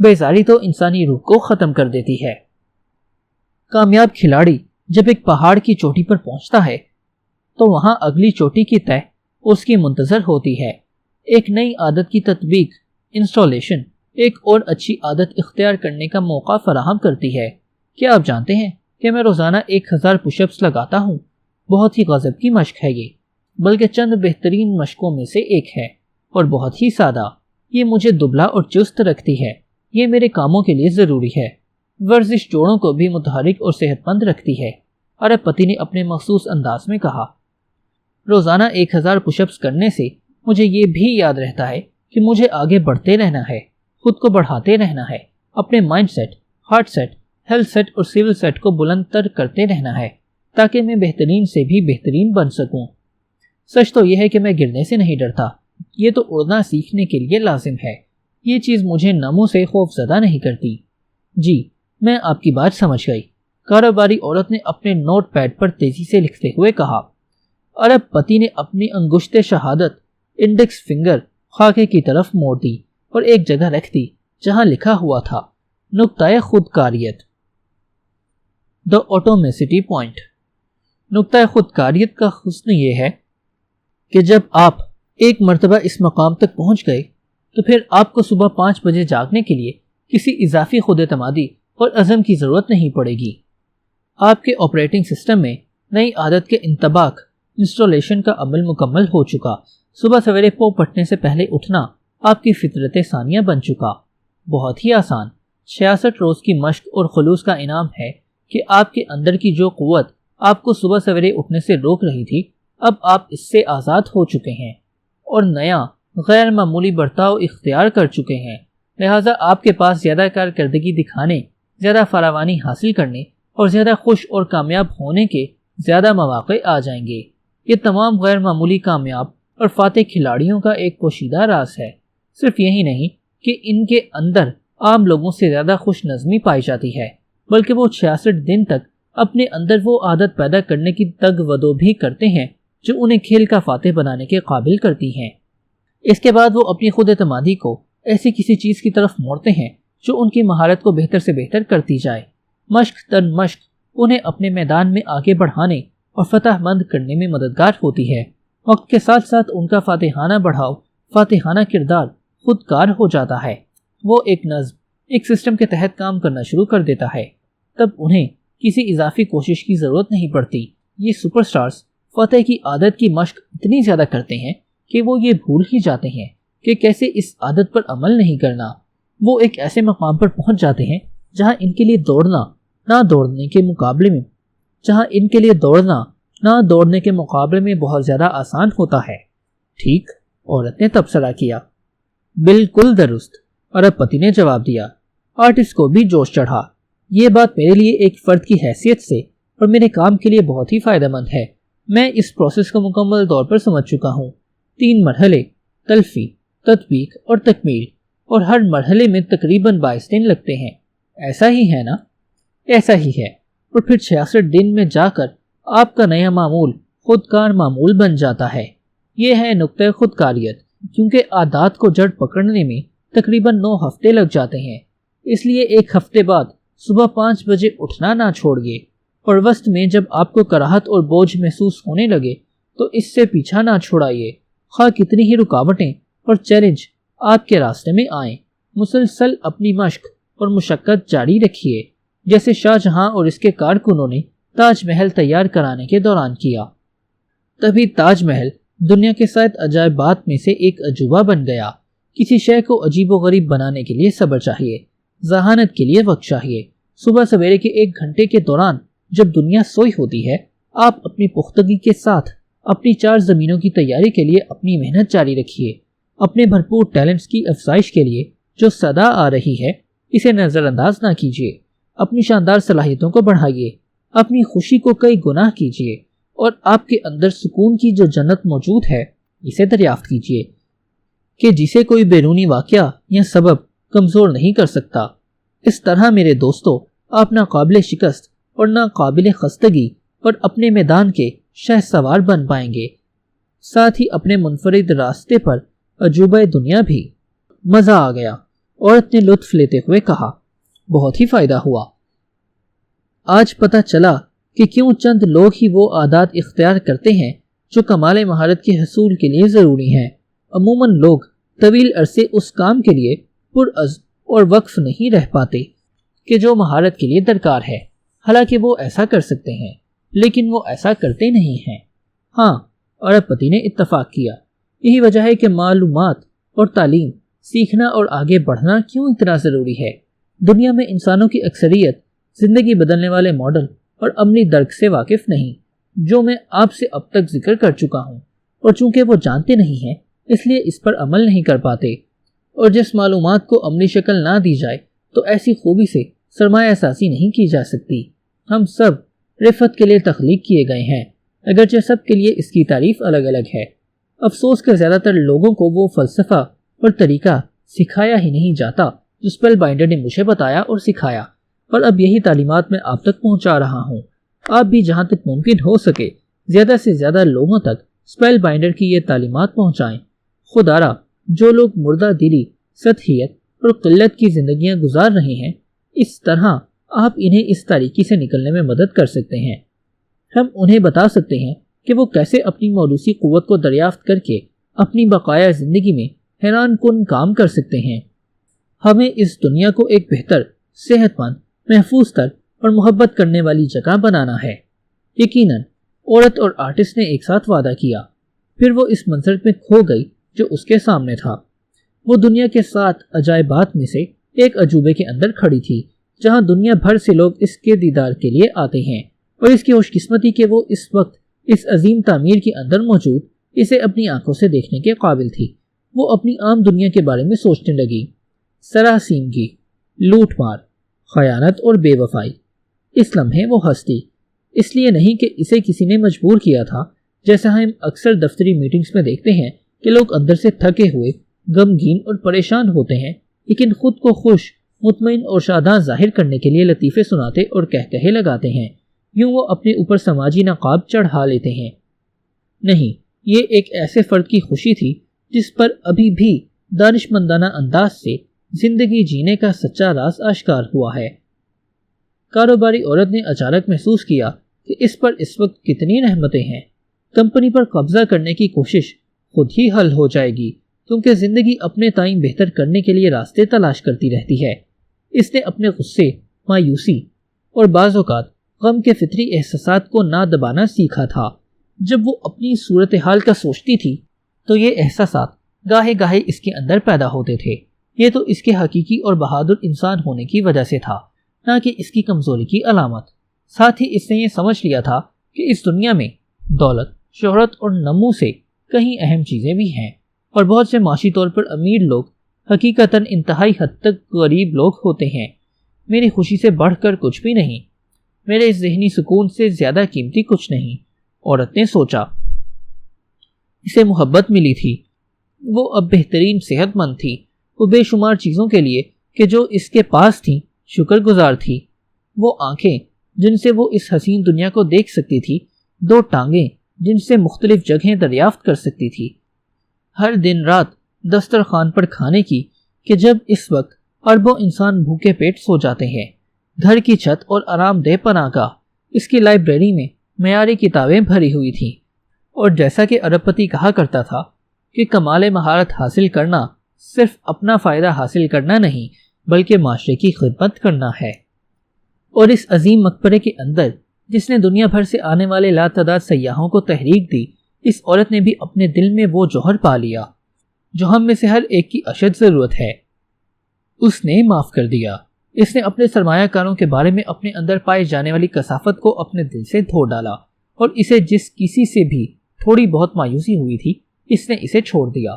بیزاری تو انسانی روح کو ختم کر دیتی ہے۔ کامیاب کھلاڑی جب ایک پہاڑ کی چوٹی پر پہنچتا ہے تو وہاں اگلی چوٹی کی طے اس کی منتظر ہوتی ہے۔ ایک نئی عادت کی تطبیق انسٹالیشن ایک اور اچھی عادت اختیار کرنے کا موقع فراہم کرتی ہے۔ کیا آپ جانتے ہیں کہ میں روزانہ 1000 پش اپس لگاتا ہوں؟ بہت ہی غضب کی مشق ہے یہ، بلکہ چند بہترین مشقوں میں سے ایک ہے اور بہت ہی سادہ۔ یہ مجھے دبلا اور چست رکھتی ہے۔ یہ میرے کاموں کے لیے ضروری ہے۔ ورزش جوڑوں کو بھی متحرک اور صحت مند رکھتی ہے۔ ارب پتی نے اپنے مخصوص انداز میں کہا۔ روزانہ 1000 پش اپس کرنے سے مجھے یہ بھی یاد رہتا ہے کہ مجھے آگے بڑھتے رہنا ہے، خود کو بڑھاتے رہنا ہے، اپنے mindset, heart set, health set اور سول سیٹ کو بلند تر کرتے رہنا ہے تاکہ میں بہترین سے بھی بہترین بن سکوں۔ سچ تو یہ ہے کہ میں گرنے سے نہیں ڈرتا، یہ تو اڑنا سیکھنے کے لیے لازم ہے۔ یہ چیز مجھے نموں سے خوف زدہ نہیں کرتی۔ جی، میں آپ کی بات سمجھ گئی، کاروباری عورت نے اپنے نوٹ پیڈ پر تیزی سے لکھتے ہوئے کہا۔ ارب پتی نے اپنی انگشت شہادت انڈیکس فنگر خاکے کی طرف موڑ دی اور ایک جگہ رکھ دی جہاں لکھا ہوا تھا نقطۂ خودکاریت، دا آٹومیسٹی پوائنٹ۔ نقطۂ خودکاریت کا حسن یہ ہے کہ جب آپ ایک مرتبہ اس مقام تک پہنچ گئے تو پھر آپ کو صبح 5 بجے جاگنے کے لیے کسی اضافی خود اعتمادی اور عزم کی ضرورت نہیں پڑے گی۔ آپ کے آپریٹنگ سسٹم میں نئی عادت کے انطباق انسٹالیشن کا عمل مکمل ہو چکا۔ صبح سویرے پو پٹنے سے پہلے اٹھنا آپ کی فطرت ثانیہ بن چکا۔ بہت ہی آسان 66 روز کی مشق اور خلوص کا انعام ہے کہ آپ کے اندر کی جو قوت آپ کو صبح سویرے اٹھنے سے روک رہی تھی، اب آپ اس سے آزاد ہو چکے ہیں اور نیا غیر معمولی برتاؤ اختیار کر چکے ہیں۔ لہٰذا آپ کے پاس زیادہ کارکردگی دکھانے، زیادہ فراوانی حاصل کرنے اور زیادہ خوش اور کامیاب ہونے کے زیادہ مواقع آ جائیں گے۔ یہ تمام غیر معمولی کامیاب اور فاتح کھلاڑیوں کا ایک پوشیدہ راز ہے۔ صرف یہی نہیں کہ ان کے اندر عام لوگوں سے زیادہ خوش نظمی پائی جاتی ہے، بلکہ وہ 66 دن تک اپنے اندر وہ عادت پیدا کرنے کی تگ و دو بھی کرتے ہیں جو انہیں کھیل کا فاتح بنانے کے قابل کرتی ہیں۔ اس کے بعد وہ اپنی خود اعتمادی کو ایسی کسی چیز کی طرف موڑتے ہیں جو ان کی مہارت کو بہتر سے بہتر کرتی جائے۔ مشق تر مشق انہیں اپنے میدان میں آگے بڑھانے اور فتح مند کرنے میں مددگار ہوتی ہے۔ وقت کے ساتھ ساتھ ان کا فاتحانہ بڑھاؤ، فاتحانہ کردار خودکار ہو جاتا ہے۔ وہ ایک نظم، ایک سسٹم کے تحت کام کرنا شروع کر دیتا ہے۔ تب انہیں کسی اضافی کوشش کی ضرورت نہیں پڑتی۔ یہ سپر سٹارز فتح کی عادت کی مشق اتنی زیادہ کرتے ہیں کہ وہ یہ بھول ہی جاتے ہیں کہ کیسے اس عادت پر عمل نہیں کرنا۔ وہ ایک ایسے مقام پر پہنچ جاتے ہیں جہاں ان کے لیے دوڑنا نہ دوڑنے کے مقابلے میں بہت زیادہ آسان ہوتا ہے۔ ٹھیک، عورت نے تبصرہ کیا۔ بالکل درست، ارب پتی نے جواب دیا۔ آرٹسٹ کو بھی جوش چڑھا۔ یہ بات میرے لیے ایک فرد کی حیثیت سے اور میرے کام کے لیے بہت ہی فائدہ مند ہے۔ میں اس پروسیس کو مکمل طور پر سمجھ چکا ہوں۔ 3 مرحلے، تلفی، تطبیق اور تکمیل، اور ہر مرحلے میں تقریباً 22 دن لگتے ہیں۔ ایسا ہی ہے نا؟ ایسا ہی ہے، اور پھر 66 دن میں جا کر آپ کا نیا معمول خودکار معمول بن جاتا ہے۔ یہ ہے نقطۂ خودکاریت۔ کیونکہ عادات کو جڑ پکڑنے میں تقریباً 9 ہفتے لگ جاتے ہیں، اس لیے 1 ہفتے بعد صبح 5 بجے اٹھنا نہ چھوڑیے، اور وسط میں جب آپ کو کراہت اور بوجھ محسوس ہونے لگے تو اس سے پیچھا نہ چھڑائیے۔ خواہ کتنی ہی رکاوٹیں اور چیلنج آپ کے راستے میں آئیں، مسلسل اپنی مشق اور مشقت جاری رکھیے، جیسے شاہ جہاں اور اس کے کارکنوں نے تاج محل تیار کرانے کے دوران کیا۔ تبھی تاج محل دنیا کے 7 عجائبات میں سے ایک عجوبہ بن گیا۔ کسی شے کو عجیب و غریب بنانے کے لیے صبر چاہیے، ذہانت کے لیے وقت چاہیے۔ صبح سویرے کے 1 گھنٹے کے دوران جب دنیا سوئی ہوتی ہے، آپ اپنی پختگی کے ساتھ اپنی 4 زمینوں کی تیاری کے لیے اپنی محنت جاری رکھیے۔ اپنے بھرپور ٹیلنٹس کی افزائش کے لیے جو صدا آ رہی ہے، اسے نظر انداز نہ کیجیے۔ اپنی شاندار صلاحیتوں کو بڑھائیے، اپنی خوشی کو کئی گنا کیجیے، اور آپ کے اندر سکون کی جو جنت موجود ہے اسے دریافت کیجیے کہ جسے کوئی بیرونی واقعہ یا سبب کمزور نہیں کر سکتا۔ اس طرح میرے دوستو، آپ نہ قابل شکست اور نہ قابل خستگی اور اپنے میدان کے شہ سوار بن پائیں گے، ساتھ ہی اپنے منفرد راستے پر عجوبہ دنیا بھی۔ مزہ آ گیا، عورت نے لطف لیتے ہوئے کہا، بہت ہی فائدہ ہوا۔ آج پتہ چلا کہ کیوں چند لوگ ہی وہ عادات اختیار کرتے ہیں جو کمال مہارت کے حصول کے لیے ضروری ہیں۔ عموماً لوگ طویل عرصے اس کام کے لیے پرعزم اور وقف نہیں رہ پاتے کہ جو مہارت کے لیے درکار ہے، حالانکہ وہ ایسا کر سکتے ہیں، لیکن وہ ایسا کرتے نہیں ہیں۔ ہاں، ارب پتی نے اتفاق کیا، یہی وجہ ہے کہ معلومات اور تعلیم سیکھنا اور آگے بڑھنا کیوں اتنا ضروری ہے۔ دنیا میں انسانوں کی اکثریت زندگی بدلنے والے ماڈل اور عملی درک سے واقف نہیں، جو میں آپ سے اب تک ذکر کر چکا ہوں، اور چونکہ وہ جانتے نہیں ہیں اس لیے اس پر عمل نہیں کر پاتے، اور جس معلومات کو عملی شکل نہ دی جائے تو ایسی خوبی سے سرمایہ سازی نہیں کی جا سکتی۔ ہم سب رفت کے لیے تخلیق کیے گئے ہیں، اگرچہ سب کے لیے اس کی تعریف الگ الگ ہے۔ افسوس کہ زیادہ تر لوگوں کو وہ فلسفہ اور طریقہ سکھایا ہی نہیں جاتا جو اسپیل بائنڈر نے مجھے بتایا اور سکھایا، اور اب یہی تعلیمات میں آپ تک پہنچا رہا ہوں۔ آپ بھی جہاں تک ممکن ہو سکے زیادہ سے زیادہ لوگوں تک اسپیل بائنڈر کی یہ تعلیمات پہنچائیں۔ خدا را، جو لوگ مردہ دلی، سطحیت اور قلت کی زندگیاں گزار رہے ہیں، اس طرح آپ انہیں اس تاریکی سے نکلنے میں مدد کر سکتے ہیں۔ ہم انہیں بتا سکتے ہیں کہ وہ کیسے اپنی موروثی قوت کو دریافت کر کے اپنی بقایا زندگی میں حیران کن کام کر سکتے ہیں۔ ہمیں اس دنیا کو ایک بہتر، صحت مند، محفوظ تر اور محبت کرنے والی جگہ بنانا ہے۔ یقیناً عورت اور آرٹسٹ نے ایک ساتھ وعدہ کیا، پھر وہ اس منظر میں کھو گئی جو اس کے سامنے تھا۔ وہ دنیا کے 7 عجائبات میں سے ایک عجوبے کے اندر کھڑی تھی، جہاں دنیا بھر سے لوگ اس کے دیدار کے لیے آتے ہیں، اور اس کی خوش قسمتی کہ وہ اس وقت اس عظیم تعمیر کے اندر موجود اسے اپنی آنکھوں سے دیکھنے کے قابل تھی۔ وہ اپنی عام دنیا کے بارے میں سوچنے لگی، سراسیمگی، لوٹ مار، خیانت اور بے وفائی۔ اس لمحے وہ ہستی، اس لیے نہیں کہ اسے کسی نے مجبور کیا تھا، جیسا ہم اکثر دفتری میٹنگز میں دیکھتے ہیں کہ لوگ اندر سے تھکے ہوئے، غمگین اور پریشان ہوتے ہیں، لیکن خود کو خوش، مطمئن اور شاداں ظاہر کرنے کے لیے لطیفے سناتے اور کہکہے لگاتے ہیں۔ یوں وہ اپنے اوپر سماجی نقاب چڑھا لیتے ہیں۔ نہیں، یہ ایک ایسے فرد کی خوشی تھی جس پر ابھی بھی دانشمندانہ انداز سے زندگی جینے کا سچا راز آشکار ہوا ہے۔ کاروباری عورت نے اچانک محسوس کیا کہ اس پر اس وقت کتنی رحمتیں ہیں۔ کمپنی پر قبضہ کرنے کی کوشش خود ہی حل ہو جائے گی، کیونکہ زندگی اپنے تئیں بہتر کرنے کے لیے راستے تلاش کرتی رہتی ہے۔ اس نے اپنے غصے، مایوسی اور بعض اوقات غم کے فطری احساسات کو نہ دبانا سیکھا تھا۔ جب وہ اپنی صورتحال کا سوچتی تھی تو یہ احساسات گاہے گاہے اس کے اندر پیدا ہوتے تھے۔ یہ تو اس کے حقیقی اور بہادر انسان ہونے کی وجہ سے تھا، نہ کہ اس کی کمزوری کی علامت۔ ساتھ ہی اس نے یہ سمجھ لیا تھا کہ اس دنیا میں دولت، شہرت اور نمو سے کہیں اہم چیزیں بھی ہیں، اور بہت سے معاشی طور پر امیر لوگ حقیقتاً انتہائی حد تک غریب لوگ ہوتے ہیں۔ میری خوشی سے بڑھ کر کچھ بھی نہیں، میرے اس ذہنی سکون سے زیادہ قیمتی کچھ نہیں، عورت نے سوچا۔ اسے محبت ملی تھی، وہ اب بہترین صحت مند تھی، وہ بے شمار چیزوں کے لیے کہ جو اس کے پاس تھیں شکر گزار تھی۔ وہ آنکھیں جن سے وہ اس حسین دنیا کو دیکھ سکتی تھی، 2 ٹانگیں جن سے مختلف جگہیں دریافت کر سکتی تھی، ہر دن رات دسترخوان پر کھانے کی کہ جب اس وقت اربوں انسان بھوکے پیٹ سو جاتے ہیں، گھر کی چھت اور آرام دہ پناہ گاہ۔ اس کی لائبریری میں معیاری کتابیں بھری ہوئی تھیں، اور جیسا کہ ارب پتی کہا کرتا تھا کہ کمال مہارت حاصل کرنا صرف اپنا فائدہ حاصل کرنا نہیں بلکہ معاشرے کی خدمت کرنا ہے۔ اور اس عظیم مقبرے کے اندر جس نے دنیا بھر سے آنے والے لاتعداد سیاحوں کو تحریک دی، اس عورت نے بھی اپنے دل میں وہ جوہر پا لیا جو ہم میں سے ہر ایک کی اشد ضرورت ہے۔ اس نے معاف کر دیا۔ اس نے اپنے سرمایہ کاروں کے بارے میں اپنے اندر پائی جانے والی کثافت کو اپنے دل سے دھو ڈالا، اور اسے جس کسی سے بھی تھوڑی بہت مایوسی ہوئی تھی اس نے اسے چھوڑ دیا۔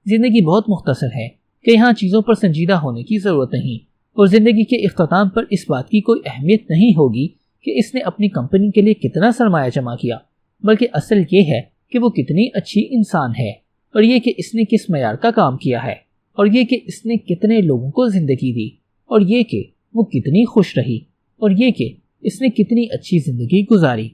زندگی بہت مختصر ہے کہ یہاں چیزوں پر سنجیدہ ہونے کی ضرورت نہیں، اور زندگی کے اختتام پر اس بات کی کوئی اہمیت نہیں ہوگی کہ اس نے اپنی کمپنی کے لیے کتنا سرمایہ جمع کیا، بلکہ اصل یہ ہے کہ وہ کتنی اچھی انسان ہے، اور یہ کہ اس نے کس معیار کا کام کیا ہے، اور یہ کہ اس نے کتنے لوگوں کو زندگی دی، اور یہ کہ وہ کتنی خوش رہی، اور یہ کہ اس نے کتنی اچھی زندگی گزاری۔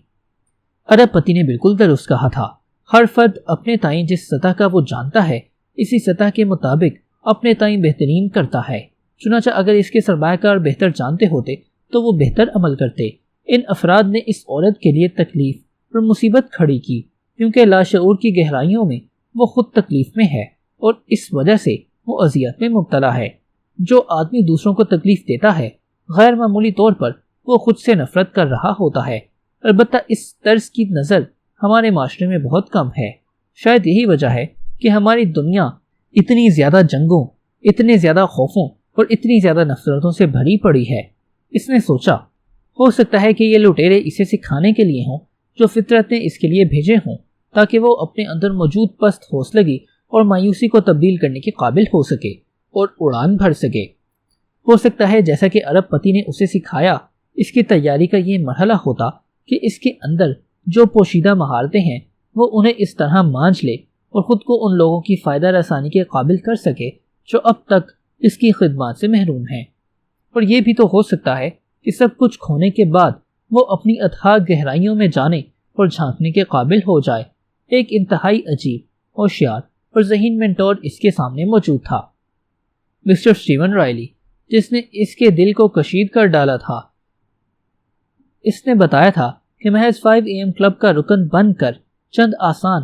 ارب پتی نے بالکل درست کہا تھا۔ ہر فرد اپنے تئیں جس سطح کا وہ جانتا ہے اسی سطح کے مطابق اپنے تائیں بہترین کرتا ہے۔ چنانچہ اگر اس کے سرمایہ کار بہتر جانتے ہوتے تو وہ بہتر عمل کرتے۔ ان افراد نے اس عورت کے لیے تکلیف اور مصیبت کھڑی کی کیونکہ لاشعور کی گہرائیوں میں وہ خود تکلیف میں ہے اور اس وجہ سے وہ اذیت میں مبتلا ہے۔ جو آدمی دوسروں کو تکلیف دیتا ہے غیر معمولی طور پر وہ خود سے نفرت کر رہا ہوتا ہے۔ البتہ اس طرز کی نظر ہمارے معاشرے میں بہت کم ہے۔ شاید یہی وجہ ہے کہ ہماری دنیا اتنی زیادہ جنگوں، اتنے زیادہ خوفوں اور اتنی زیادہ نفرتوں سے بھری پڑی ہے۔ اس نے سوچا ہو سکتا ہے کہ یہ لٹیرے اسے سکھانے کے لیے ہوں جو فطرت نے اس کے لیے بھیجے ہوں تاکہ وہ اپنے اندر موجود پست حوصلگی اور مایوسی کو تبدیل کرنے کے قابل ہو سکے اور اڑان بھر سکے۔ ہو سکتا ہے جیسا کہ ارب پتی نے اسے سکھایا، اس کی تیاری کا یہ مرحلہ ہوتا کہ اس کے اندر جو پوشیدہ مہارتیں ہیں وہ انہیں اس طرح مانج لے اور خود کو ان لوگوں کی فائدہ رسانی کے قابل کر سکے جو اب تک اس کی خدمات سے محروم ہیں۔ اور یہ بھی تو ہو سکتا ہے کہ سب کچھ کھونے کے بعد وہ اپنی اتھاہ گہرائیوں میں جانے اور جھانکنے کے قابل ہو جائے۔ ایک انتہائی عجیب، ہوشیار اور ذہین مینٹور اس کے سامنے موجود تھا، مسٹر اسٹیون رائلی، جس نے اس کے دل کو کشید کر ڈالا تھا۔ اس نے بتایا تھا کہ محض 5 AM کلب کا رکن بن کر چند آسان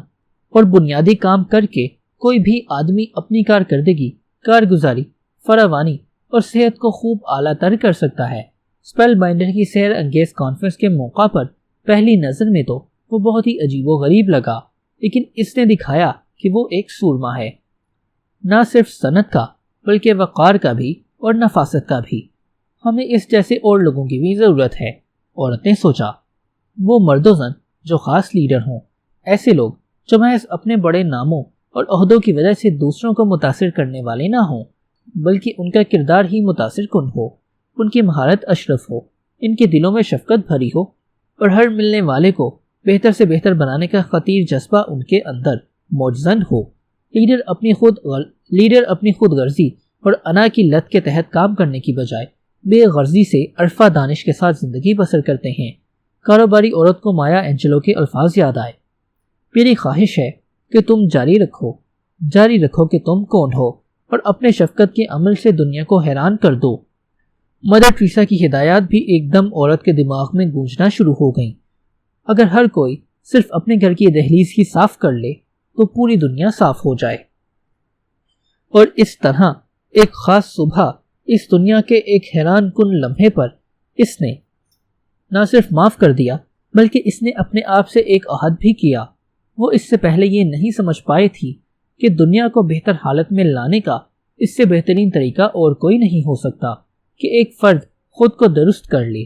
اور بنیادی کام کر کے کوئی بھی آدمی اپنی کارکردگی، کارگزاری، فراوانی اور صحت کو خوب اعلیٰ تر کر سکتا ہے۔ اسپیل بائنڈر کی سیر انگیز کانفرنس کے موقع پر پہلی نظر میں تو وہ بہت ہی عجیب و غریب لگا، لیکن اس نے دکھایا کہ وہ ایک سورما ہے، نہ صرف صنعت کا بلکہ وقار کا بھی اور نفاست کا بھی۔ ہمیں اس جیسے اور لوگوں کی بھی ضرورت ہے۔ عورت نے سوچا، وہ مرد و زن جو خاص لیڈر ہوں، ایسے لوگ جو محض اپنے بڑے ناموں اور عہدوں کی وجہ سے دوسروں کو متاثر کرنے والے نہ ہوں بلکہ ان کا کردار ہی متاثر کن ہو، ان کی مہارت اشرف ہو، ان کے دلوں میں شفقت بھری ہو اور ہر ملنے والے کو بہتر سے بہتر بنانے کا خطیر جذبہ ان کے اندر موجزن ہو۔ لیڈر اپنی خود غرضی اور انا کی لت کے تحت کام کرنے کی بجائے بے غرضی سے عرفہ دانش کے ساتھ زندگی بسر کرتے ہیں۔ کاروباری عورت کو مایا اینجلو کے الفاظ یاد آئے، میری خواہش ہے کہ تم جاری رکھو کہ تم کون ہو اور اپنے شفقت کے عمل سے دنیا کو حیران کر دو۔ مدر ٹریسا کی ہدایات بھی ایک دم عورت کے دماغ میں گونجنا شروع ہو گئیں۔ اگر ہر کوئی صرف اپنے گھر کی دہلیز ہی صاف کر لے تو پوری دنیا صاف ہو جائے۔ اور اس طرح ایک خاص صبح اس دنیا کے ایک حیران کن لمحے پر اس نے نہ صرف معاف کر دیا بلکہ اس نے اپنے آپ سے ایک عہد بھی کیا۔ وہ اس سے پہلے یہ نہیں سمجھ پائی تھی کہ دنیا کو بہتر حالت میں لانے کا اس سے بہترین طریقہ اور کوئی نہیں ہو سکتا کہ ایک فرد خود کو درست کر لے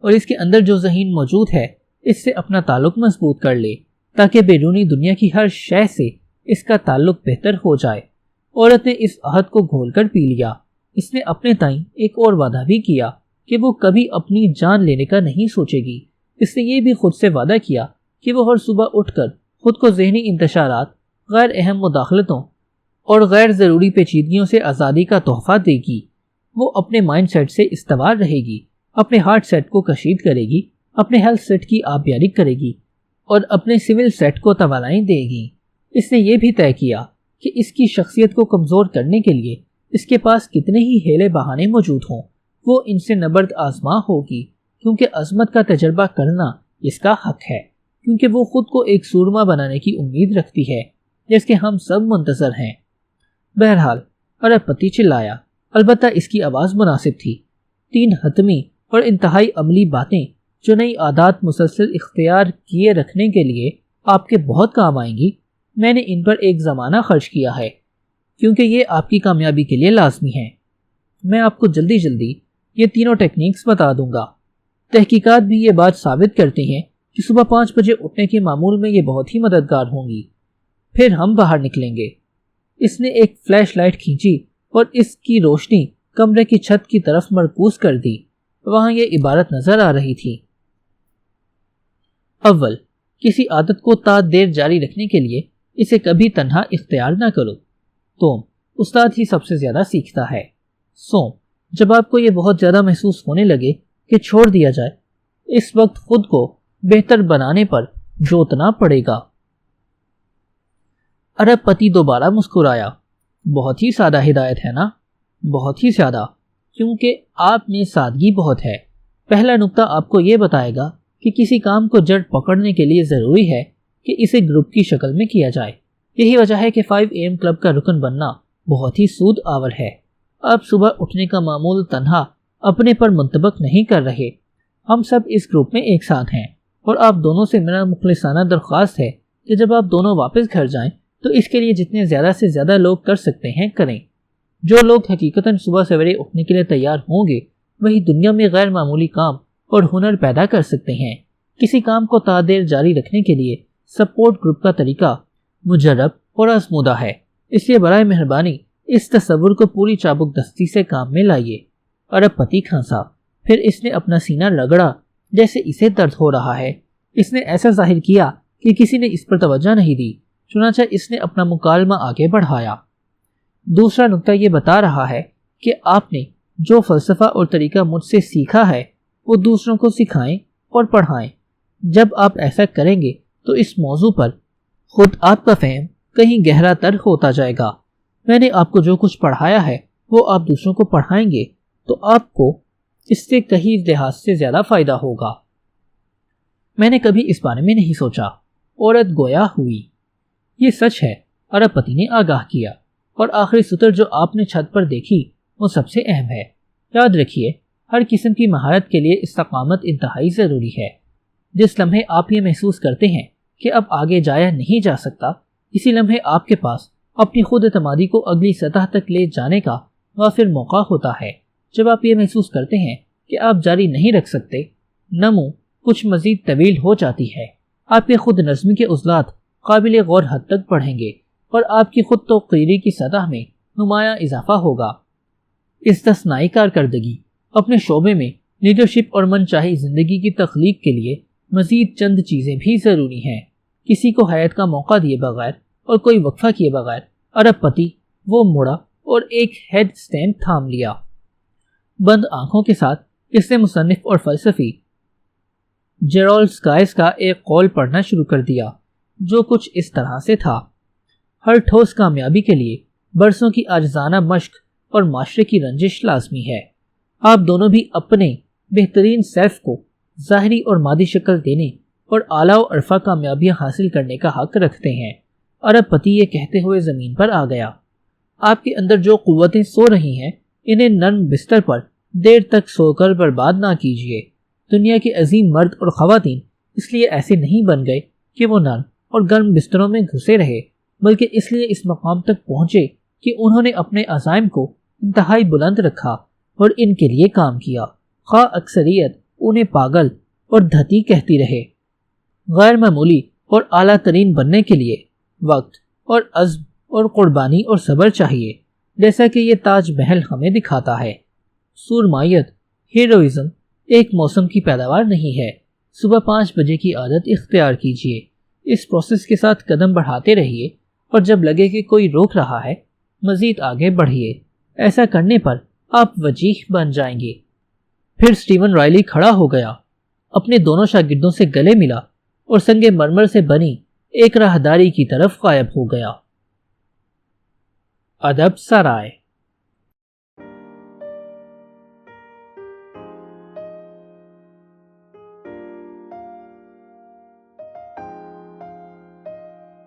اور اس کے اندر جو ذہین موجود ہے اس سے اپنا تعلق مضبوط کر لے تاکہ بیرونی دنیا کی ہر شے سے اس کا تعلق بہتر ہو جائے۔ عورت نے اس عہد کو گھول کر پی لیا۔ اس نے اپنے تائیں ایک اور وعدہ بھی کیا کہ وہ کبھی اپنی جان لینے کا نہیں سوچے گی۔ اس نے یہ بھی خود سے وعدہ کیا کہ وہ ہر صبح اٹھ کر خود کو ذہنی انتشارات، غیر اہم مداخلتوں اور غیر ضروری پیچیدگیوں سے آزادی کا تحفہ دے گی۔ وہ اپنے مائنڈ سیٹ سے استوار رہے گی، اپنے ہارٹ سیٹ کو کشید کرے گی، اپنے ہیلتھ سیٹ کی آبیاری کرے گی اور اپنے سول سیٹ کو توانائی دے گی۔ اس نے یہ بھی طے کیا کہ اس کی شخصیت کو کمزور کرنے کے لیے اس کے پاس کتنے ہی ہیلے بہانے موجود ہوں، وہ ان سے نبرد آزما ہوگی، کیونکہ عظمت کا تجربہ کرنا اس کا حق ہے، کیونکہ وہ خود کو ایک سورما بنانے کی امید رکھتی ہے جس کے ہم سب منتظر ہیں۔ بہرحال ارب پتی چلایا، البتہ اس کی آواز مناسب تھی۔ 3 حتمی اور انتہائی عملی باتیں جو نئی عادات مسلسل اختیار کیے رکھنے کے لیے آپ کے بہت کام آئیں گی، میں نے ان پر ایک زمانہ خرچ کیا ہے کیونکہ یہ آپ کی کامیابی کے لیے لازمی ہے۔ میں آپ کو جلدی یہ تینوں ٹیکنیکس بتا دوں گا۔ تحقیقات بھی یہ بات ثابت کرتی ہیں کہ صبح 5 بجے اٹھنے کے معمول میں یہ بہت ہی مددگار ہوں گی۔ پھر ہم باہر نکلیں گے۔ اس نے ایک فلیش لائٹ کھینچی اور اس کی روشنی کمرے کی چھت کی طرف مرکوز کر دی۔ وہاں یہ عبارت نظر آ رہی تھی: اول، کسی عادت کو تا دیر جاری رکھنے کے لیے اسے کبھی تنہا اختیار نہ کرو۔ توم، استاد ہی سب سے زیادہ سیکھتا ہے۔ سوم، جب آپ کو یہ بہت زیادہ محسوس ہونے لگے کہ چھوڑ دیا جائے، اس وقت خود کو بہتر بنانے پر جوتنا پڑے گا۔ ارب پتی دوبارہ مسکرایا۔ بہت ہی سادہ ہدایت ہے نا؟ بہت ہی زیادہ، کیونکہ آپ میں سادگی بہت ہے۔ پہلا نقطہ آپ کو یہ بتائے گا کہ کسی کام کو جڑ پکڑنے کے لیے ضروری ہے کہ اسے گروپ کی شکل میں کیا جائے۔ یہی وجہ ہے کہ 5 AM کلب کا رکن بننا بہت ہی سود آور ہے۔ آپ صبح اٹھنے کا معمول تنہا اپنے پر منطبق نہیں کر رہے، ہم سب اس گروپ میں ایک ساتھ ہیں، اور آپ دونوں سے میرا مخلصانہ درخواست ہے کہ جب آپ دونوں واپس گھر جائیں تو اس کے لیے جتنے زیادہ سے زیادہ لوگ کر سکتے ہیں کریں۔ جو لوگ حقیقتاً صبح سویرے اٹھنے کے لیے تیار ہوں گے وہی دنیا میں غیر معمولی کام اور ہنر پیدا کر سکتے ہیں۔ کسی کام کو تا دیر جاری رکھنے کے لیے سپورٹ گروپ کا طریقہ مجرب اور آزمودہ ہے، اس لیے برائے مہربانی اس تصور کو پوری چابک دستی سے کام میں لائیے۔ ارب پتی کھانسا، پھر اس نے اپنا سینہ رگڑا جیسے اسے درد ہو رہا ہے۔ اس نے ایسا ظاہر کیا کہ کسی نے اس پر توجہ نہیں دی، چنانچہ اس نے اپنا مکالمہ آگے بڑھایا۔ دوسرا نقطہ یہ بتا رہا ہے کہ آپ نے جو فلسفہ اور طریقہ مجھ سے سیکھا ہے وہ دوسروں کو سکھائیں اور پڑھائیں۔ جب آپ ایسا کریں گے تو اس موضوع پر خود آپ کا فہم کہیں گہرا تر ہوتا جائے گا۔ میں نے آپ کو جو کچھ پڑھایا ہے وہ آپ دوسروں کو پڑھائیں گے تو آپ کو اس سے کہیں لحاظ سے زیادہ فائدہ ہوگا۔ میں نے کبھی اس بارے میں نہیں سوچا، عورت گویا ہوئی۔ یہ سچ ہے، ارب پتی نے آگاہ کیا، اور آخری سطر جو آپ نے چھت پر دیکھی وہ سب سے اہم ہے۔ یاد رکھیے، ہر قسم کی مہارت کے لیے استقامت انتہائی ضروری ہے۔ جس لمحے آپ یہ محسوس کرتے ہیں کہ اب آگے جایا نہیں جا سکتا، اسی لمحے آپ کے پاس اپنی خود اعتمادی کو اگلی سطح تک لے جانے کا وافر موقع ہوتا ہے۔ جب آپ یہ محسوس کرتے ہیں کہ آپ جاری نہیں رکھ سکتے، نمو کچھ مزید طویل ہو جاتی ہے۔ آپ کے خود نظمی کے عضلات قابل غور حد تک بڑھیں گے اور آپ کی خود توقیری کی سطح میں نمایاں اضافہ ہوگا۔ استثنائی کارکردگی، اپنے شعبے میں لیڈرشپ اور من چاہی زندگی کی تخلیق کے لیے مزید چند چیزیں بھی ضروری ہیں۔ کسی کو حیات کا موقع دیے بغیر اور کوئی وقفہ کیے بغیر ارب پتی وہ مڑا اور ایک ہیڈ سٹینڈ تھام لیا۔ بند آنکھوں کے ساتھ اس نے مصنف اور فلسفی جیرالڈ سکائز کا ایک قول پڑھنا شروع کر دیا جو کچھ اس طرح سے تھا: ہر ٹھوس کامیابی کے لیے برسوں کی عاجزانہ مشق اور معاشرے کی رنجش لازمی ہے۔ آپ دونوں بھی اپنے بہترین سیلف کو ظاہری اور مادی شکل دینے اور اعلیٰ و ارفع کامیابیاں حاصل کرنے کا حق رکھتے ہیں۔ ارب پتی یہ کہتے ہوئے زمین پر آ گیا۔ آپ کے اندر جو قوتیں سو رہی ہیں انہیں نرم بستر پر دیر تک سو کر برباد نہ کیجیے۔ دنیا کے عظیم مرد اور خواتین اس لیے ایسے نہیں بن گئے کہ وہ نرم اور گرم بستروں میں گھسے رہے، بلکہ اس لیے اس مقام تک پہنچے کہ انہوں نے اپنے عزائم کو انتہائی بلند رکھا اور ان کے لیے کام کیا، خواہ اکثریت انہیں پاگل اور دھتی کہتی رہے۔ غیر معمولی اور اعلیٰ ترین بننے کے لیے وقت اور عزم اور قربانی اور صبر چاہیے، جیسا کہ یہ تاج محل ہمیں دکھاتا ہے۔ سورمائیت، ہیروئزم ایک موسم کی پیداوار نہیں ہے۔ صبح 5 بجے کی عادت اختیار کیجیے، اس پروسیس کے ساتھ قدم بڑھاتے رہیے، اور جب لگے کہ کوئی روک رہا ہے مزید آگے بڑھیے۔ ایسا کرنے پر آپ وجیح بن جائیں گے۔ پھر سٹیون رائلی کھڑا ہو گیا، اپنے دونوں شاگردوں سے گلے ملا اور سنگ مرمر سے بنی ایک راہداری کی طرف غائب ہو گیا۔ ادب سرائے۔